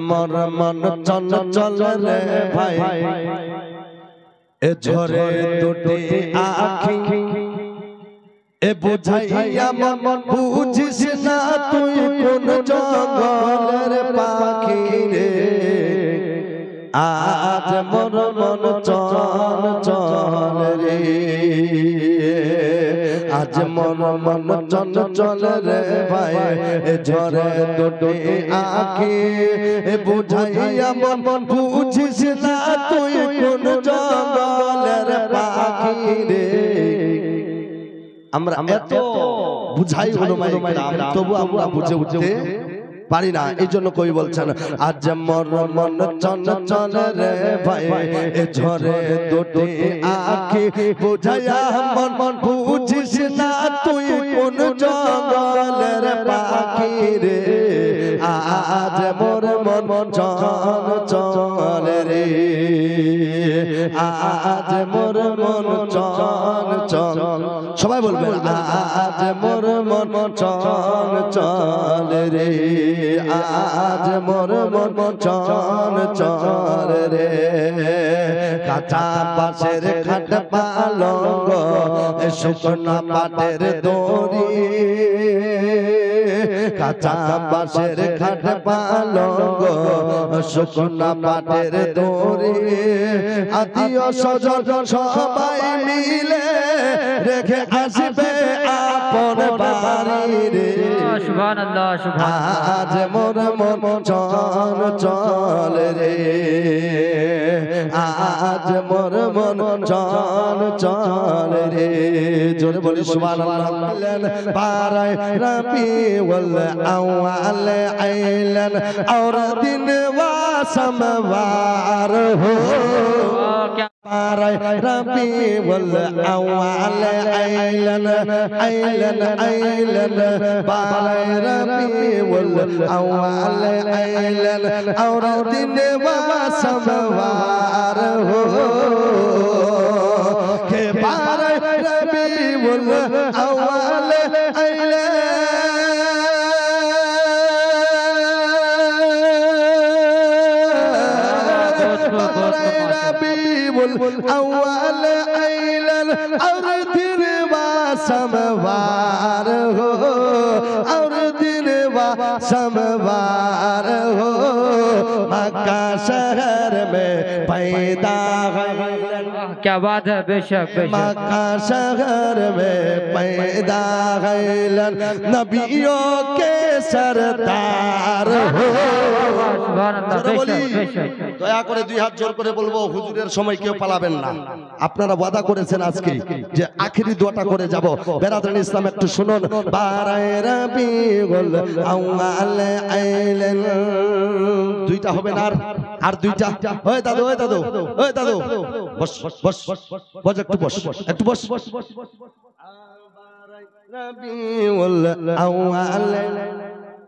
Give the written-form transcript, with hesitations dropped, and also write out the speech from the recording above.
মোর মন চঞ্চল রে ভাই এ ঝরে দুটি আঁখি এ বুঝাইয়া মন বুঝিস না তুই কোন জঙ্গলের পাখি রে আজ মোর মন চঞ্চল রে আজ মোর মন চঞ্চল রে ভাই এ ঝরে দুটি আঁখি এ বুঝাইয়া মন বুঝিস না তুই কোন জঙ্গলের পাখি রে আমরা এত বুঝাই ওলামায়ে কেরাম তবু আমরা বুঝে উঠতে পারি না এইজন্য কই বলছেন আজ মোর মন চঞ্চল রে ভাই এ ঝরে দুটি আঁখি বুঝাইয়া মন বুঝিস না তুই কোন জঙ্গলের পাখি রে আজ মোর মন চঞ্চল রে আজ মোর মন চঞ্চল সবাই বলবেন আজ মোর মন চঞ্চল রে আজ মোর মন চঞ্চল রে কাঁচা বাঁশের খাট পালঙ্ক শুকনা পাটের দড়ি কাঁচা বাঁশের খাট পালঙ্ক শুকনা পাটের দড়ি আত্মীয় স্বজন সবাই মিলে রেখে আসবে আপন বাড়ি রে সুবহানাল্লাহ সুবহানাল্লাহ আজ মোর মন চঞ্চল রে আজ মোর মন চঞ্চল রে জোরে বলি সুবহানাল্লাহ পারায় রবিউল আউয়াল আইলান और दिन वा समवार हो रबीउल अव्वल आइलन आइलन आइलन बारह रबीउल अव्वल आइलन और दिन वा समवार हो के बारह रबीउल अव्वल आइलन अव्वल आइलन और दिन वा समवार हो और दिन वा समवार हो मक्का शहर में पैदा क्या बात है बेशक मक्का शहर में पैदा गैलन नबियों के सरदार हो দয়া করে দুই হাত জোর করে বলবো হুজুরের সময় কেউ পালাবেন না আপনারা ওয়াদা করেছেন আজকে যে আখেরি দোয়াটা করে যাব বেরাদার ইসলাম একটু শুনুন বারায় রবিউল আউয়াল আইলান দুইটা হবে না আর দুইটা ওই দাদু ওই দাদু ওই দাদু বস বস বস একটু বস রবিউল আউয়াল